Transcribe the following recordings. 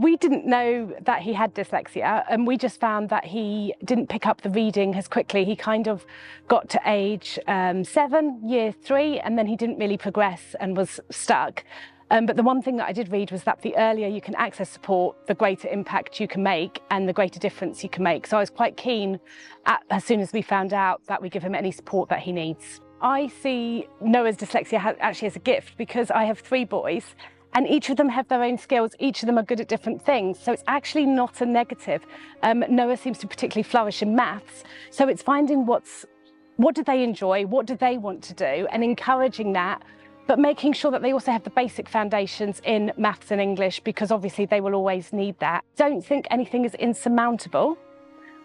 We didn't know that he had dyslexia, and we just found that he didn't pick up the reading as quickly. He kind of got to age 7, year 3, and then he didn't really progress and was stuck. But the one thing that I did read was that the earlier you can access support, the greater impact you can make and the greater difference you can make. So I was quite keen, as soon as we found out, that we give him any support that he needs. I see Noah's dyslexia actually as a gift, because I have 3 boys, and each of them have their own skills. Each of them are good at different things. So it's actually not a negative. Noah seems to particularly flourish in maths. So it's finding what do they enjoy, what do they want to do, and encouraging that, but making sure that they also have the basic foundations in maths and English, because obviously they will always need that. Don't think anything is insurmountable.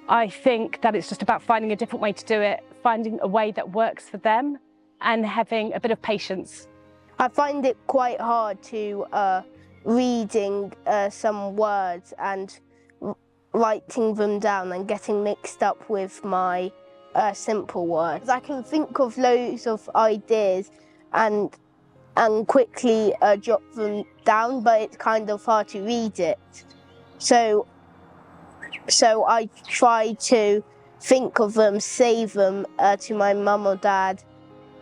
I think that it's just about finding a different way to do it, finding a way that works for them, and having a bit of patience. I find it quite hard to reading some words and writing them down and getting mixed up with my simple words. I can think of loads of ideas and quickly jot them down, but it's kind of hard to read it. So I try to think of them, save them to my mum or dad,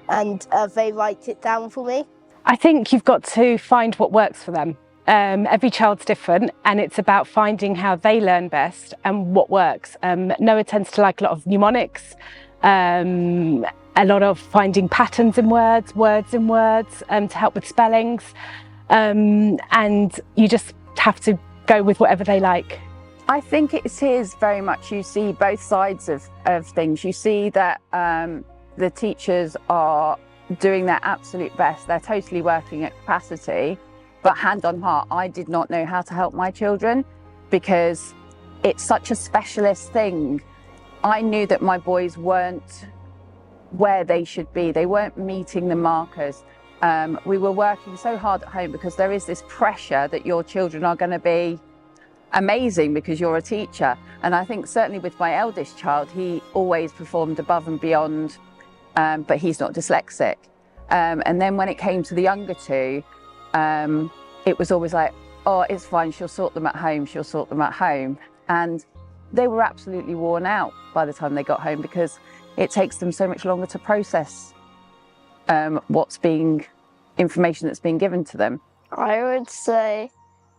and they write it down for me. I think you've got to find what works for them. Every child's different, and it's about finding how they learn best and what works. Noah tends to like a lot of mnemonics, a lot of finding patterns in words in words, to help with spellings. And you just have to go with whatever they like. I think it is very much, you see both sides of things. You see that the teachers are doing their absolute best. They're totally working at capacity, but hand on heart, I did not know how to help my children because it's such a specialist thing. I knew that my boys weren't where they should be. They weren't meeting the markers. We were working so hard at home because there is this pressure that your children are going to be amazing because you're a teacher. And I think certainly with my eldest child, he always performed above and beyond, but he's not dyslexic. And then when it came to the younger 2, it was always like, oh, it's fine, she'll sort them at home, she'll sort them at home. And they were absolutely worn out by the time they got home because it takes them so much longer to process information that's being given to them. I would say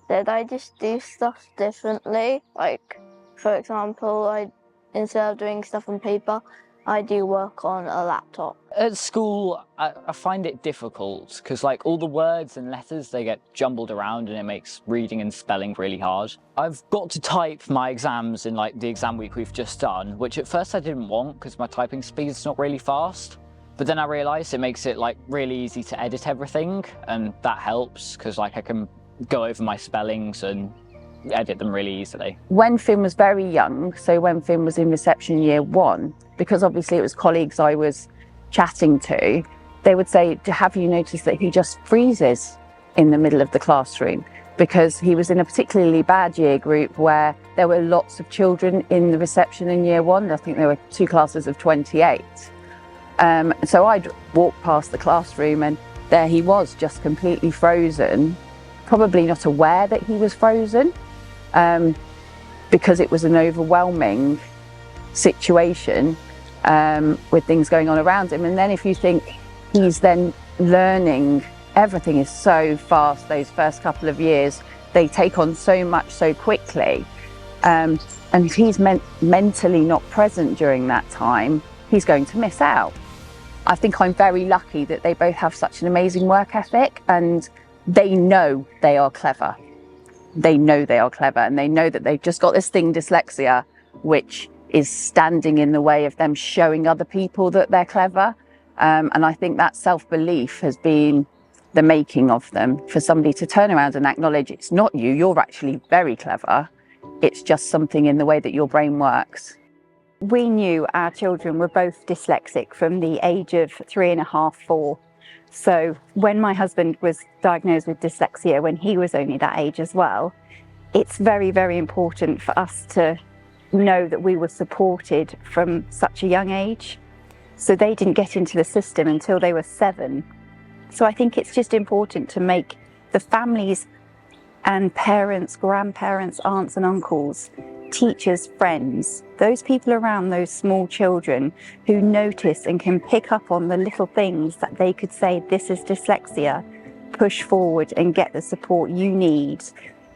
that I just do stuff differently. Like, for example, instead of doing stuff on paper, I do work on a laptop. At school, I find it difficult because like all the words and letters, they get jumbled around and it makes reading and spelling really hard. I've got to type my exams in like the exam week we've just done, which at first I didn't want because my typing speed's not really fast. But then I realised it makes it like really easy to edit everything, and that helps because like I can go over my spellings and edit them really easily. When Finn was very young, so when Finn was in reception year 1, because obviously it was colleagues I was chatting to, they would say, have you noticed that he just freezes in the middle of the classroom? Because he was in a particularly bad year group where there were lots of children in the reception in year 1. I think there were 2 classes of 28. So I'd walk past the classroom and there he was, just completely frozen, probably not aware that he was frozen, because it was an overwhelming situation with things going on around him. And then if you think he's then learning, everything is so fast those first couple of years, they take on so much so quickly, and if he's mentally not present during that time, he's going to miss out. I think I'm very lucky that they both have such an amazing work ethic, and they know they are clever. They know they are clever, and they know that they've just got this thing, dyslexia, which is standing in the way of them showing other people that they're clever. And I think that self-belief has been the making of them. For somebody to turn around and acknowledge it's not you, you're actually very clever. It's just something in the way that your brain works. We knew our children were both dyslexic from the age of 3.5, 4. So when my husband was diagnosed with dyslexia when he was only that age as well, it's very, very important for us to know that we were supported from such a young age. So they didn't get into the system until they were 7. So I think it's just important to make the families and parents, grandparents, aunts and uncles, teachers, friends, those people around those small children who notice and can pick up on the little things that they could say, this is dyslexia, push forward and get the support you need,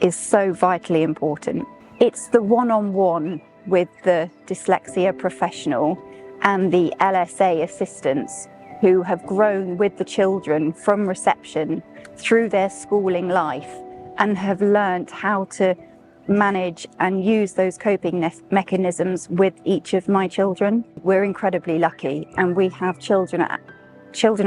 is so vitally important. It's the one-on-one with the dyslexia professional and the LSA assistants who have grown with the children from reception through their schooling life and have learnt how to manage and use those coping mechanisms with each of my children. We're incredibly lucky, and we have children at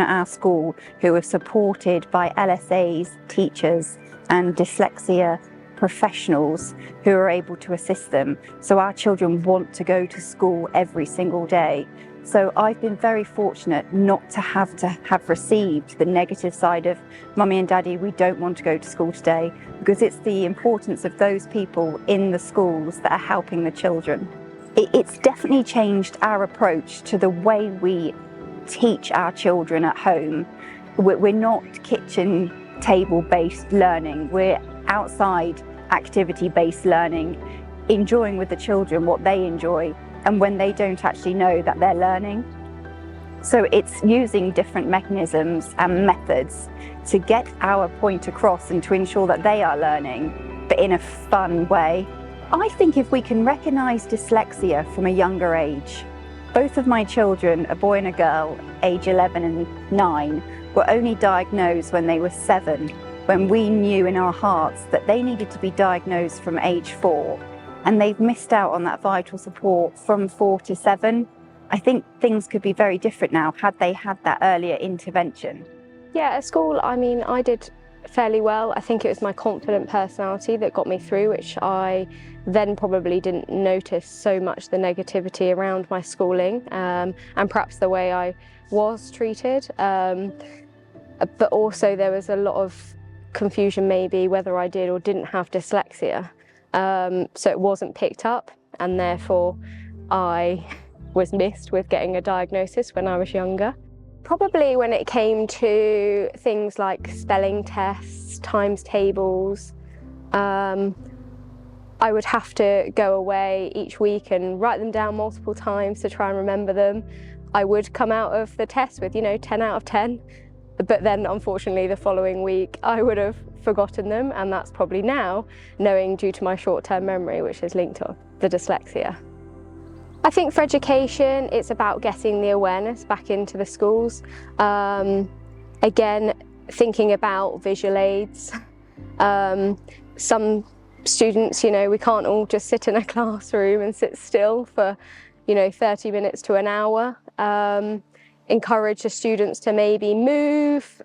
our school who are supported by LSAs, teachers and dyslexia professionals who are able to assist them. So our children want to go to school every single day. So I've been very fortunate not to have received the negative side of, Mummy and Daddy, we don't want to go to school today, because it's the importance of those people in the schools that are helping the children. It's definitely changed our approach to the way we teach our children at home. We're not kitchen table based learning, we're outside activity based learning, enjoying with the children what they enjoy and when they don't actually know that they're learning. So it's using different mechanisms and methods to get our point across and to ensure that they are learning, but in a fun way. I think if we can recognise dyslexia from a younger age, both of my children, a boy and a girl, age 11 and 9, were only diagnosed when they were 7, when we knew in our hearts that they needed to be diagnosed from age 4. And they've missed out on that vital support from 4 to 7. I think things could be very different now had they had that earlier intervention. Yeah, at school, I mean, I did fairly well. I think it was my confident personality that got me through, which I then probably didn't notice so much the negativity around my schooling and perhaps the way I was treated. But also there was a lot of confusion maybe whether I did or didn't have dyslexia. So it wasn't picked up, and therefore I was missed with getting a diagnosis when I was younger. Probably when it came to things like spelling tests, times tables, I would have to go away each week and write them down multiple times to try and remember them. I would come out of the test with, 10 out of 10, but then unfortunately the following week I would have forgotten them, and that's probably now knowing due to my short-term memory, which is linked to the dyslexia. I think for education, it's about getting the awareness back into the schools. Again, thinking about visual aids. Some students, we can't all just sit in a classroom and sit still for, 30 minutes to an hour. Encourage the students to maybe move,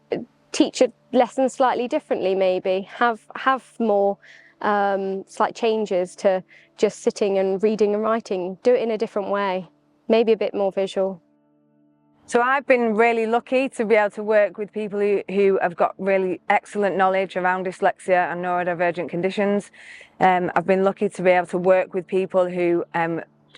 teach a lesson slightly differently maybe, have more slight changes to just sitting and reading and writing, do it in a different way, maybe a bit more visual. So I've been really lucky to be able to work with people who have got really excellent knowledge around dyslexia and neurodivergent conditions. I've been lucky to be able to work with people who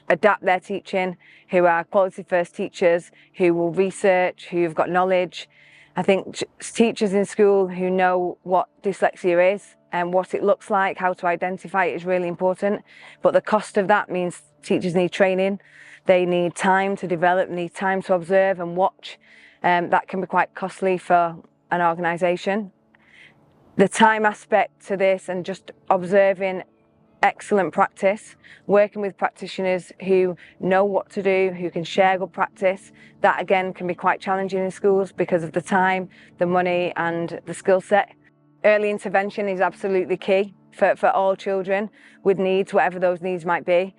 adapt their teaching, who are quality first teachers, who will research, who've got knowledge. I think teachers in school who know what dyslexia is and what it looks like, how to identify it is really important. But the cost of that means teachers need training. They need time to develop, need time to observe and watch. That can be quite costly for an organisation. The time aspect to this and just observing excellent practice, working with practitioners who know what to do, who can share good practice, that again can be quite challenging in schools because of the time, the money and the skill set. Early intervention is absolutely key for all children with needs, whatever those needs might be.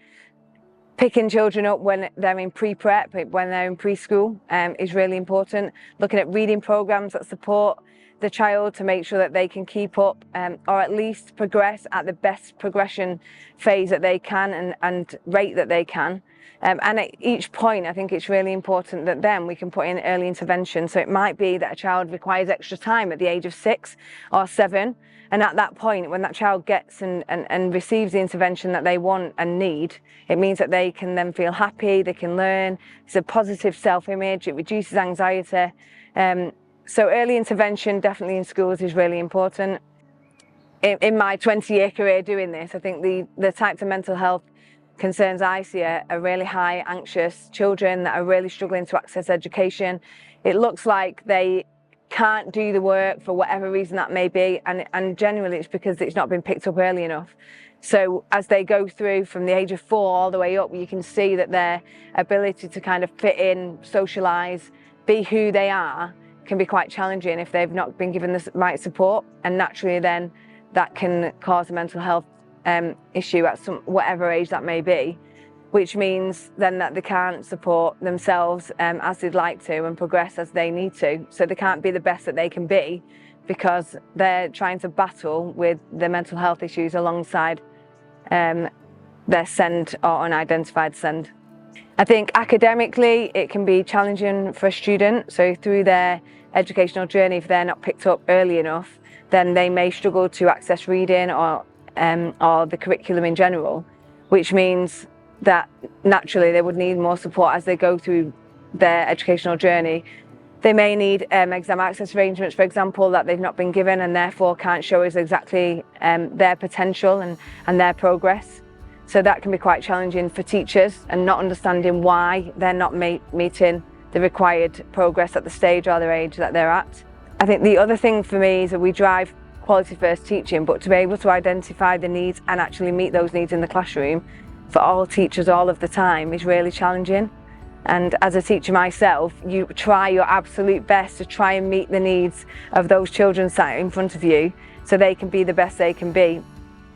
Picking children up when they're in pre-prep, when they're in preschool is really important. Looking at reading programs that support the child to make sure that they can keep up or at least progress at the best progression phase that they can and rate that they can. And at each point, I think it's really important that then we can put in early intervention. So it might be that a child requires extra time at the age of 6 or 7. And at that point, when that child gets and receives the intervention that they want and need, it means that they can then feel happy, they can learn. It's a positive self-image, it reduces anxiety. So early intervention, definitely in schools, is really important. in my 20-year career doing this, I think the types of mental health concerns I see are really high, anxious children that are really struggling to access education. It looks like they can't do the work for whatever reason that may be, and generally it's because it's not been picked up early enough. So as they go through from the age of 4 all the way up, you can see that their ability to kind of fit in, socialise, be who they are can be quite challenging if they've not been given the right support, and naturally then that can cause a mental health issue at whatever age that may be, which means then that they can't support themselves as they'd like to and progress as they need to. So they can't be the best that they can be because they're trying to battle with the mental health issues alongside their SEND or unidentified SEND. I think academically it can be challenging for a student, so through their educational journey, if they're not picked up early enough, then they may struggle to access reading or the curriculum in general, which means that naturally they would need more support as they go through their educational journey. They may need exam access arrangements, for example, that they've not been given and therefore can't show us exactly their potential and their progress. So that can be quite challenging for teachers, and not understanding why they're not meeting the required progress at the stage or their age that they're at. I think the other thing for me is that we drive quality first teaching, but to be able to identify the needs and actually meet those needs in the classroom for all teachers all of the time is really challenging. And as a teacher myself, you try your absolute best to try and meet the needs of those children sat in front of you so they can be the best they can be.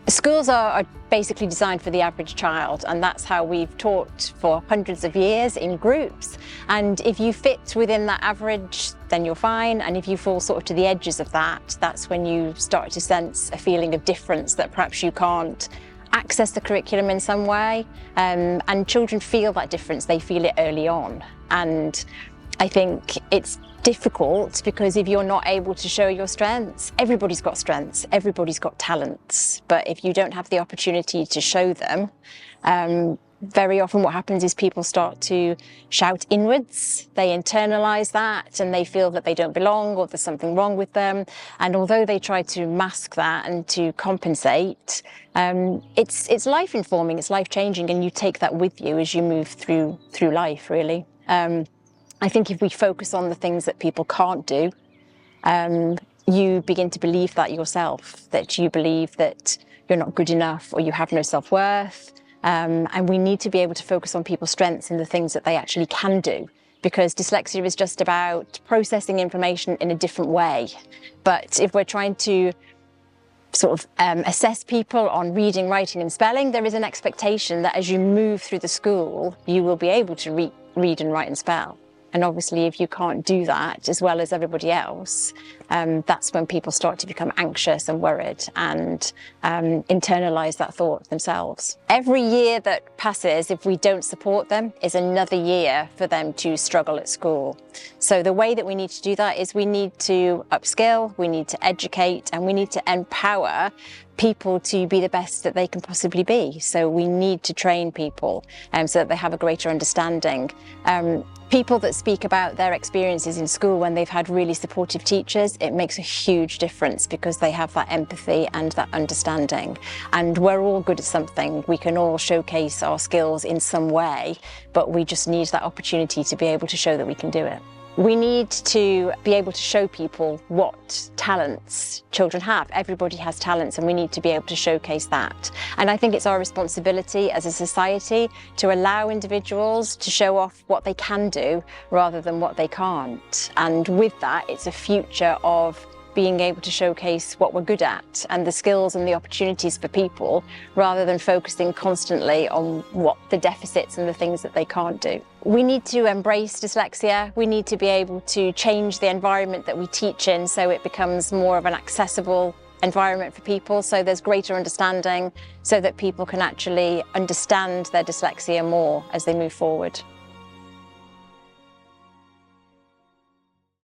Schools are basically designed for the average child, and that's how we've taught for hundreds of years in groups. And if you fit within that average, then you're fine. And if you fall sort of to the edges of that, that's when you start to sense a feeling of difference, that perhaps you can't access the curriculum in some way. And children feel that difference, they feel it early on. And I think it's difficult because if you're not able to show your strengths, everybody's got strengths, everybody's got talents, but if you don't have the opportunity to show them, very often what happens is people start to shout inwards, they internalize that and they feel that they don't belong or there's something wrong with them. And although they try to mask that and to compensate, it's life informing, it's life changing, and you take that with you as you move through life, really. I think if we focus on the things that people can't do, you begin to believe that yourself, that you believe that you're not good enough or you have no self-worth. And we need to be able to focus on people's strengths and the things that they actually can do, because dyslexia is just about processing information in a different way. But if we're trying to sort of assess people on reading, writing and spelling, there is an expectation that as you move through the school, you will be able to read and write and spell. And obviously, if you can't do that as well as everybody else, that's when people start to become anxious and worried and internalize that thought themselves. Every year that passes, if we don't support them, is another year for them to struggle at school. So the way that we need to do that is we need to upskill, we need to educate, and we need to empower people to be the best that they can possibly be. So we need to train people so that they have a greater understanding. People that speak about their experiences in school when they've had really supportive teachers, it makes a huge difference because they have that empathy and that understanding. And we're all good at something. We can all showcase our skills in some way, but we just need that opportunity to be able to show that we can do it. We need to be able to show people what talents children have. Everybody has talents and we need to be able to showcase that. And I think it's our responsibility as a society to allow individuals to show off what they can do rather than what they can't. And with that, it's a future of being able to showcase what we're good at and the skills and the opportunities for people rather than focusing constantly on what the deficits and the things that they can't do. We need to embrace dyslexia. We need to be able to change the environment that we teach in so it becomes more of an accessible environment for people, so there's greater understanding so that people can actually understand their dyslexia more as they move forward.